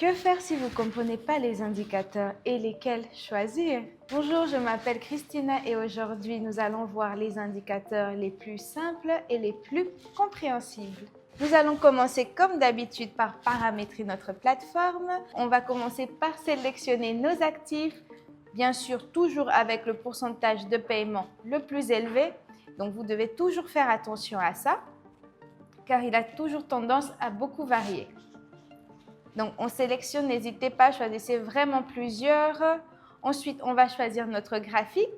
Que faire si vous ne comprenez pas les indicateurs et lesquels choisir? Bonjour, je m'appelle Christina et aujourd'hui nous allons voir les indicateurs les plus simples et les plus compréhensibles. Nous allons commencer comme d'habitude par paramétrer notre plateforme. On va commencer par sélectionner nos actifs, bien sûr toujours avec le pourcentage de paiement le plus élevé. Donc vous devez toujours faire attention à ça car il a toujours tendance à beaucoup varier. Donc, on sélectionne, n'hésitez pas, choisissez vraiment plusieurs. Ensuite, on va choisir notre graphique.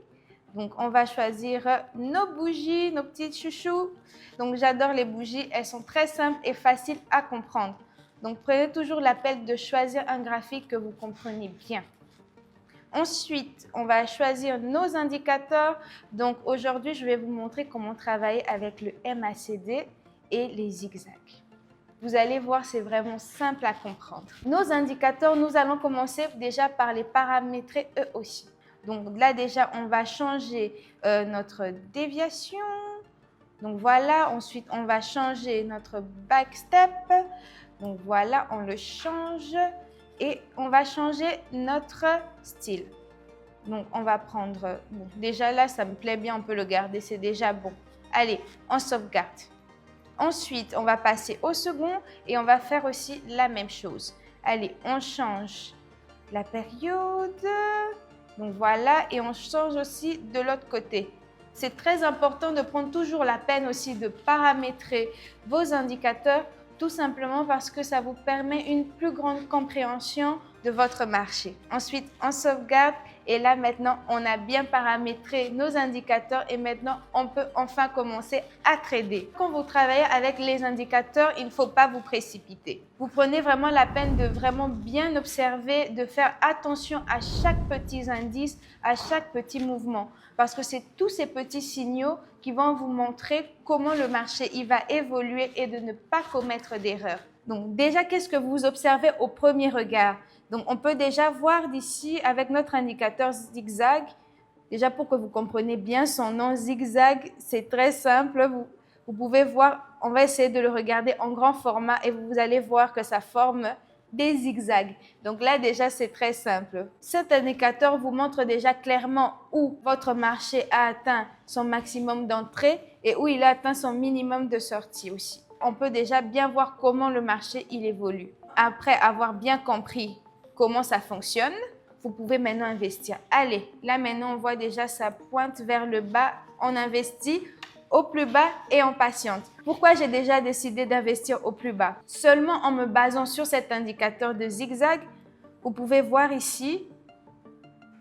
Donc, on va choisir nos bougies, nos petites chouchous. Donc, j'adore les bougies, elles sont très simples et faciles à comprendre. Donc, prenez toujours la peine de choisir un graphique que vous comprenez bien. Ensuite, on va choisir nos indicateurs. Donc, aujourd'hui, je vais vous montrer comment travailler avec le MACD et les zigzags. Vous allez voir, c'est vraiment simple à comprendre. Nos indicateurs, nous allons commencer déjà par les paramétrer eux aussi. Donc là déjà, on va changer notre déviation. Donc voilà, ensuite on va changer notre backstep. Donc voilà, on le change et on va changer notre style. Donc on va prendre, bon, déjà là ça me plaît bien, on peut le garder, c'est déjà bon. Allez, on sauvegarde. Ensuite, on va passer au second et on va faire aussi la même chose. Allez, on change la période. Donc voilà, et on change aussi de l'autre côté. C'est très important de prendre toujours la peine aussi de paramétrer vos indicateurs, tout simplement parce que ça vous permet une plus grande compréhension de votre marché. Ensuite, on sauvegarde et là maintenant, on a bien paramétré nos indicateurs et maintenant, on peut enfin commencer à trader. Quand vous travaillez avec les indicateurs, il ne faut pas vous précipiter. Vous prenez vraiment la peine de vraiment bien observer, de faire attention à chaque petit indice, à chaque petit mouvement parce que c'est tous ces petits signaux qui vont vous montrer comment le marché il va évoluer et de ne pas commettre d'erreurs. Donc déjà, qu'est-ce que vous observez au premier regard? Donc on peut déjà voir d'ici avec notre indicateur zigzag, déjà pour que vous compreniez bien son nom, zigzag, c'est très simple. Vous pouvez voir, on va essayer de le regarder en grand format et vous allez voir que ça forme des zigzags. Donc là, déjà, c'est très simple. Cet indicateur vous montre déjà clairement où votre marché a atteint son maximum d'entrée et où il a atteint son minimum de sortie aussi. On peut déjà bien voir comment le marché il évolue. Après avoir bien compris comment ça fonctionne, vous pouvez maintenant investir. Allez, là maintenant, on voit déjà ça pointe vers le bas. On investit au plus bas et on patiente. Pourquoi j'ai déjà décidé d'investir au plus bas? Seulement en me basant sur cet indicateur de zigzag, vous pouvez voir ici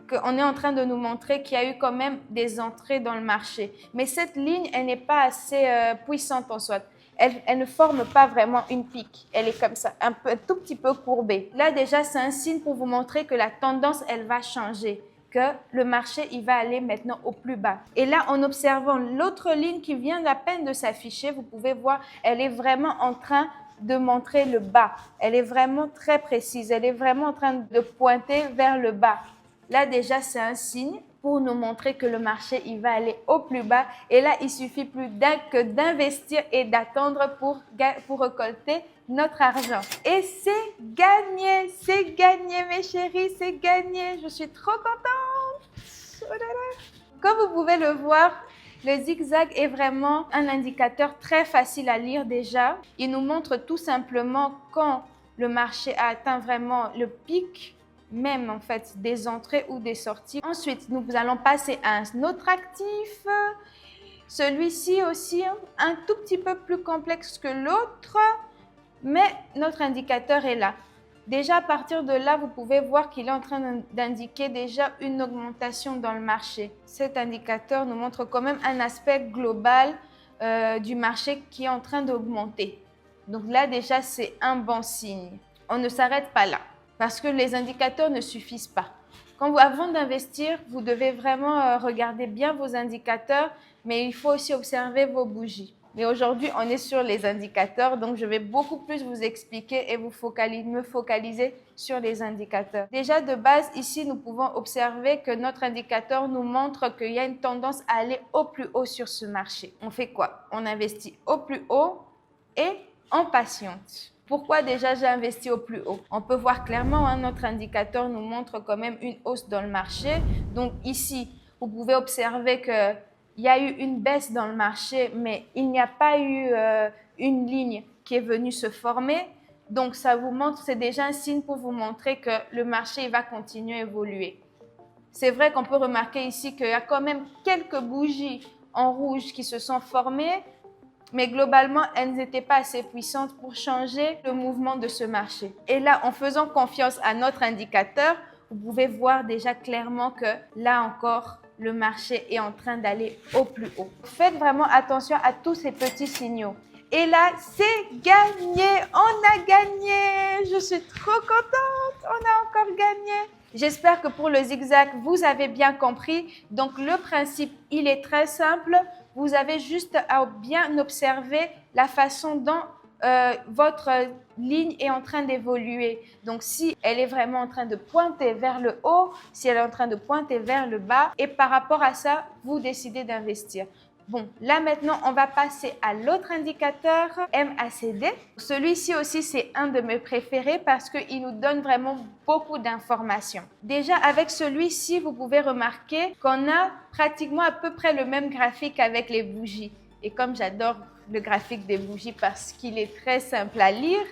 qu'on est en train de nous montrer qu'il y a eu quand même des entrées dans le marché. Mais cette ligne, elle n'est pas assez puissante en soi. Elle ne forme pas vraiment une pique. Elle est comme ça, un tout petit peu courbée. Là déjà, c'est un signe pour vous montrer que la tendance, elle va changer, que le marché, il va aller maintenant au plus bas. Et là, en observant l'autre ligne qui vient à peine de s'afficher, vous pouvez voir, elle est vraiment en train de montrer le bas. Elle est vraiment très précise. Elle est vraiment en train de pointer vers le bas. Là, déjà, c'est un signe pour nous montrer que le marché, il va aller au plus bas. Et là, il suffit plus que d'investir et d'attendre pour récolter notre argent. Et c'est gagné, mes chéris, c'est gagné. Je suis trop contente. Oh là là. Comme vous pouvez le voir, le zigzag est vraiment un indicateur très facile à lire déjà. Il nous montre tout simplement quand le marché a atteint vraiment le pic, même en fait des entrées ou des sorties. Ensuite, nous allons passer à un autre actif. Celui-ci aussi, un tout petit peu plus complexe que l'autre, mais notre indicateur est là. Déjà, à partir de là, vous pouvez voir qu'il est en train d'indiquer déjà une augmentation dans le marché. Cet indicateur nous montre quand même un aspect global du marché qui est en train d'augmenter. Donc là, déjà, c'est un bon signe. On ne s'arrête pas là parce que les indicateurs ne suffisent pas. Avant d'investir, vous devez vraiment regarder bien vos indicateurs, mais il faut aussi observer vos bougies. Mais aujourd'hui, on est sur les indicateurs, donc je vais beaucoup plus vous expliquer et me focaliser sur les indicateurs. Déjà, de base, ici, nous pouvons observer que notre indicateur nous montre qu'il y a une tendance à aller au plus haut sur ce marché. On fait quoi? On investit au plus haut et on patiente. Pourquoi déjà j'ai investi au plus haut? On peut voir clairement, hein, notre indicateur nous montre quand même une hausse dans le marché. Donc ici, vous pouvez observer qu'il y a eu une baisse dans le marché, mais il n'y a pas eu une ligne qui est venue se former. Donc ça vous montre, c'est déjà un signe pour vous montrer que le marché va continuer à évoluer. C'est vrai qu'on peut remarquer ici qu'il y a quand même quelques bougies en rouge qui se sont formées, mais globalement, elles n'étaient pas assez puissantes pour changer le mouvement de ce marché. Et là, en faisant confiance à notre indicateur, vous pouvez voir déjà clairement que là encore, le marché est en train d'aller au plus haut. Faites vraiment attention à tous ces petits signaux. Et là, c'est gagné! On a gagné! Je suis trop contente! On a encore gagné! J'espère que pour le zigzag, vous avez bien compris. Donc, le principe, il est très simple. Vous avez juste à bien observer la façon dont votre ligne est en train d'évoluer. Donc, si elle est vraiment en train de pointer vers le haut, si elle est en train de pointer vers le bas, et par rapport à ça, vous décidez d'investir. Bon, là maintenant, on va passer à l'autre indicateur, MACD. Celui-ci aussi, c'est un de mes préférés parce qu'il nous donne vraiment beaucoup d'informations. Déjà, avec celui-ci, vous pouvez remarquer qu'on a pratiquement à peu près le même graphique avec les bougies. Et comme j'adore le graphique des bougies parce qu'il est très simple à lire,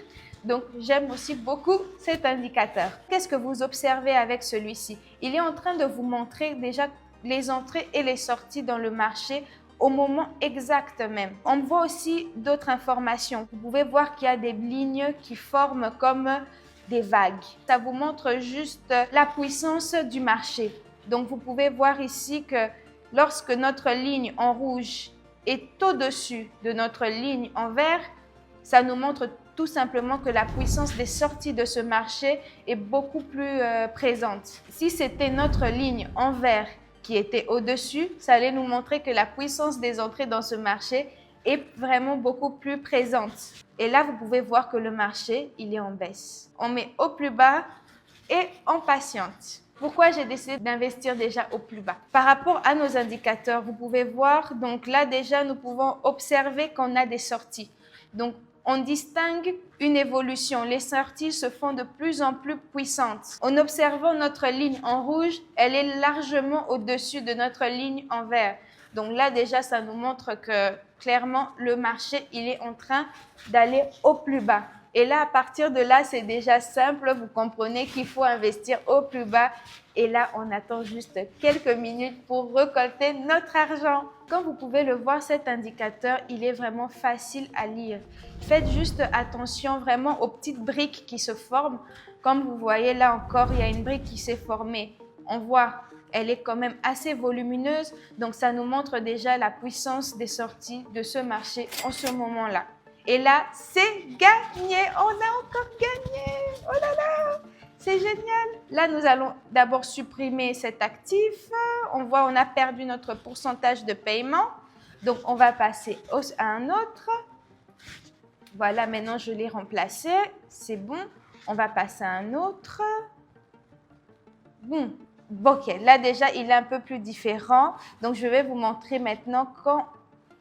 donc j'aime aussi beaucoup cet indicateur. Qu'est-ce que vous observez avec celui-ci? Il est en train de vous montrer déjà les entrées et les sorties dans le marché au moment exact même. On voit aussi d'autres informations. Vous pouvez voir qu'il y a des lignes qui forment comme des vagues. Ça vous montre juste la puissance du marché. Donc, vous pouvez voir ici que lorsque notre ligne en rouge est au-dessus de notre ligne en vert, ça nous montre tout simplement que la puissance des sorties de ce marché est beaucoup plus présente. Si c'était notre ligne en vert qui était au-dessus, ça allait nous montrer que la puissance des entrées dans ce marché est vraiment beaucoup plus présente. Et là, vous pouvez voir que le marché, il est en baisse. On met au plus bas et on patiente. Pourquoi j'ai décidé d'investir déjà au plus bas? Par rapport à nos indicateurs, vous pouvez voir, donc là déjà, nous pouvons observer qu'on a des sorties. Donc, on distingue une évolution. Les sorties se font de plus en plus puissantes. En observant notre ligne en rouge, elle est largement au-dessus de notre ligne en vert. Donc là, déjà, ça nous montre que clairement, le marché, il est en train d'aller au plus bas. Et là, à partir de là, c'est déjà simple. Vous comprenez qu'il faut investir au plus bas. Et là, on attend juste quelques minutes pour récolter notre argent. Comme vous pouvez le voir, cet indicateur, il est vraiment facile à lire. Faites juste attention vraiment aux petites briques qui se forment. Comme vous voyez là encore, il y a une brique qui s'est formée. On voit, elle est quand même assez volumineuse. Donc, ça nous montre déjà la puissance des sorties de ce marché en ce moment-là. Et là, c'est gagné. On a encore gagné. Oh là là, c'est génial. Là, nous allons d'abord supprimer cet actif. On voit, on a perdu notre pourcentage de paiement. Donc, on va passer à un autre. Voilà, maintenant, je l'ai remplacé. C'est bon. On va passer à un autre. Bon, ok. Là, déjà, il est un peu plus différent. Donc, je vais vous montrer maintenant quand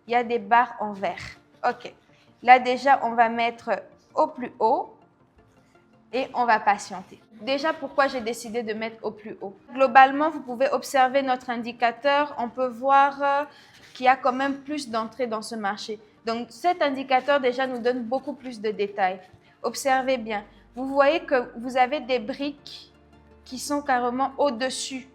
il y a des barres en vert. Ok. Là, déjà, on va mettre au plus haut et on va patienter. Déjà, pourquoi j'ai décidé de mettre au plus haut? Globalement, vous pouvez observer notre indicateur. On peut voir qu'il y a quand même plus d'entrées dans ce marché. Donc, cet indicateur, déjà, nous donne beaucoup plus de détails. Observez bien. Vous voyez que vous avez des briques qui sont carrément au-dessus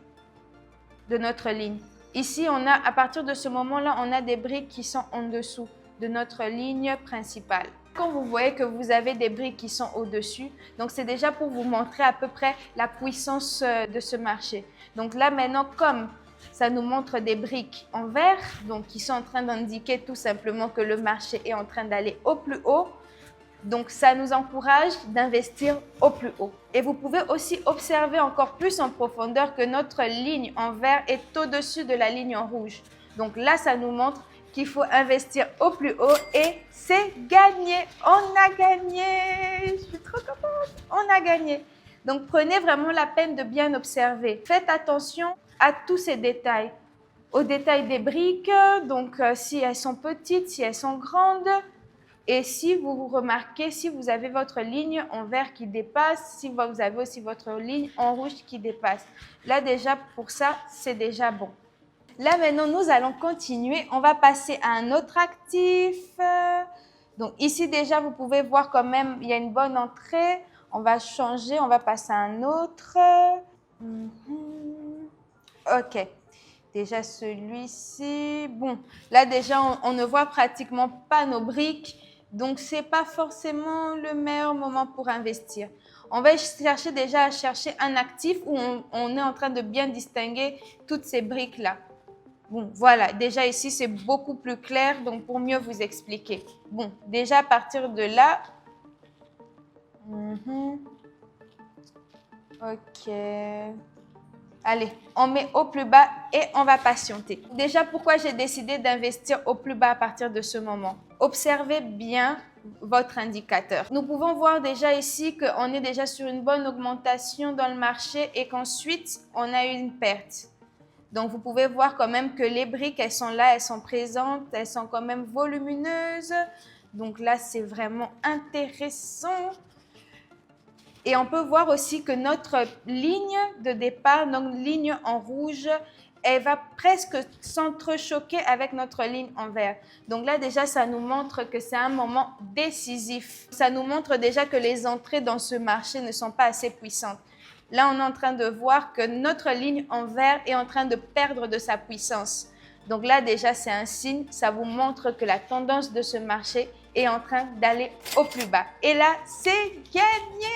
de notre ligne. Ici, à partir de ce moment-là, on a des briques qui sont en dessous de notre ligne principale. Quand vous voyez que vous avez des briques qui sont au-dessus, donc c'est déjà pour vous montrer à peu près la puissance de ce marché. Donc là maintenant, comme ça nous montre des briques en vert, donc qui sont en train d'indiquer tout simplement que le marché est en train d'aller au plus haut, donc ça nous encourage d'investir au plus haut. Et vous pouvez aussi observer encore plus en profondeur que notre ligne en vert est au-dessus de la ligne en rouge. Donc là, ça nous montre qu'il faut investir au plus haut et c'est gagné. On a gagné. Je suis trop contente. On a gagné. Donc, prenez vraiment la peine de bien observer. Faites attention à tous ces détails. Aux détails des briques, donc si elles sont petites, si elles sont grandes. Et si vous remarquez, si vous avez votre ligne en vert qui dépasse, si vous avez aussi votre ligne en rouge qui dépasse, là déjà pour ça, c'est déjà bon. Là maintenant, nous allons continuer. On va passer à un autre actif. Donc ici déjà, vous pouvez voir quand même, il y a une bonne entrée. On va changer, on va passer à un autre. Ok. Déjà celui-ci. Bon, là déjà, on ne voit pratiquement pas nos briques. Donc, ce n'est pas forcément le meilleur moment pour investir. On va chercher déjà à chercher un actif où on est en train de bien distinguer toutes ces briques-là. Bon, voilà, déjà ici, c'est beaucoup plus clair, donc pour mieux vous expliquer. Bon, déjà à partir de là, ok. Allez, on met au plus bas et on va patienter. Déjà, pourquoi j'ai décidé d'investir au plus bas à partir de ce moment? Observez bien votre indicateur. Nous pouvons voir déjà ici qu'on est déjà sur une bonne augmentation dans le marché et qu'ensuite, on a eu une perte. Donc, vous pouvez voir quand même que les briques, elles sont là, elles sont présentes, elles sont quand même volumineuses. Donc là, c'est vraiment intéressant. Et on peut voir aussi que notre ligne de départ, notre ligne en rouge, elle va presque s'entrechoquer avec notre ligne en vert. Donc là, déjà, ça nous montre que c'est un moment décisif. Ça nous montre déjà que les entrées dans ce marché ne sont pas assez puissantes. Là, on est en train de voir que notre ligne en vert est en train de perdre de sa puissance. Donc là, déjà, c'est un signe. Ça vous montre que la tendance de ce marché est en train d'aller au plus bas. Et là, c'est gagné!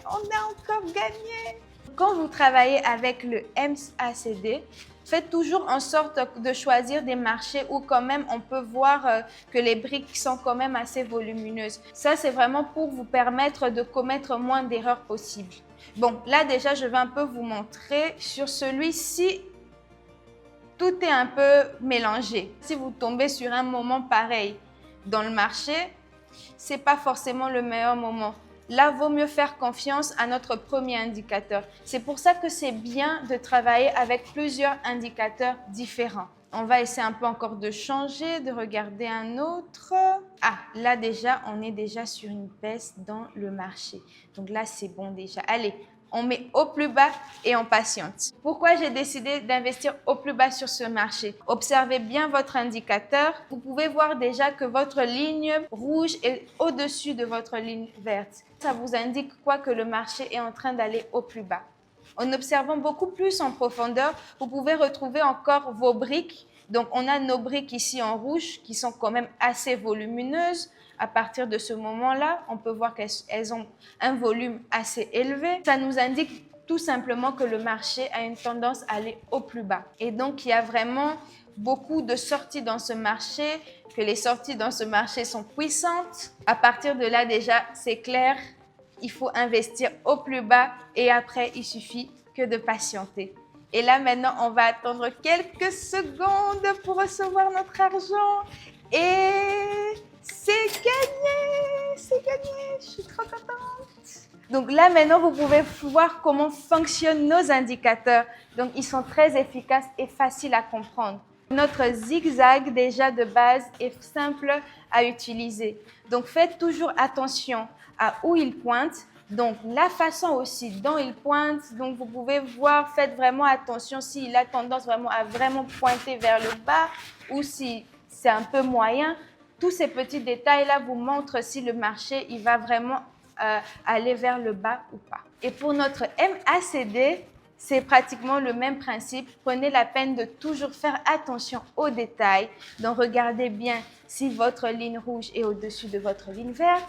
On a encore gagné! Quand vous travaillez avec le MACD, faites toujours en sorte de choisir des marchés où quand même on peut voir que les briques sont quand même assez volumineuses. Ça, c'est vraiment pour vous permettre de commettre moins d'erreurs possibles. Bon, là déjà, je vais un peu vous montrer. Sur celui-ci, tout est un peu mélangé. Si vous tombez sur un moment pareil dans le marché, ce n'est pas forcément le meilleur moment. Là, vaut mieux faire confiance à notre premier indicateur. C'est pour ça que c'est bien de travailler avec plusieurs indicateurs différents. On va essayer un peu encore de changer, de regarder un autre. Ah, là déjà, on est déjà sur une baisse dans le marché. Donc là, c'est bon déjà. Allez, on met au plus bas et on patiente. Pourquoi j'ai décidé d'investir au plus bas sur ce marché? Observez bien votre indicateur. Vous pouvez voir déjà que votre ligne rouge est au-dessus de votre ligne verte. Ça vous indique quoi? Que le marché est en train d'aller au plus bas. En observant beaucoup plus en profondeur, vous pouvez retrouver encore vos briques. Donc, on a nos briques ici en rouge qui sont quand même assez volumineuses. À partir de ce moment-là, on peut voir qu'elles ont un volume assez élevé. Ça nous indique tout simplement que le marché a une tendance à aller au plus bas. Et donc, il y a vraiment beaucoup de sorties dans ce marché, que les sorties dans ce marché sont puissantes. À partir de là, déjà, c'est clair, il faut investir au plus bas et après, il suffit que de patienter. Et là, maintenant, on va attendre quelques secondes pour recevoir notre argent. Et c'est gagné! C'est gagné! Je suis trop contente! Donc là, maintenant, vous pouvez voir comment fonctionnent nos indicateurs. Donc, ils sont très efficaces et faciles à comprendre. Notre zigzag, déjà de base, est simple à utiliser. Donc, faites toujours attention à où il pointe. Donc, la façon aussi dont il pointe, donc vous pouvez voir, faites vraiment attention s'il a tendance vraiment à pointer vers le bas ou si c'est un peu moyen. Tous ces petits détails-là vous montrent si le marché il va vraiment aller vers le bas ou pas. Et pour notre MACD, c'est pratiquement le même principe. Prenez la peine de toujours faire attention aux détails. Donc, regardez bien si votre ligne rouge est au-dessus de votre ligne verte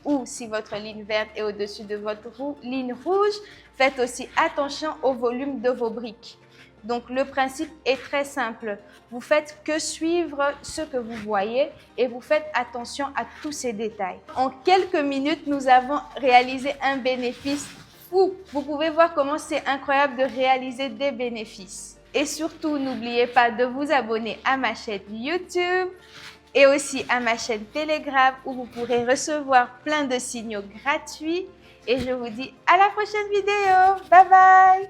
ou si votre ligne verte est au-dessus de votre ligne rouge. Faites aussi attention au volume de vos briques. Donc, le principe est très simple. Vous faites que suivre ce que vous voyez et vous faites attention à tous ces détails. En quelques minutes, nous avons réalisé un bénéfice fou. Vous pouvez voir comment c'est incroyable de réaliser des bénéfices. Et surtout, n'oubliez pas de vous abonner à ma chaîne YouTube et aussi à ma chaîne Telegram où vous pourrez recevoir plein de signaux gratuits. Et je vous dis à la prochaine vidéo. Bye bye!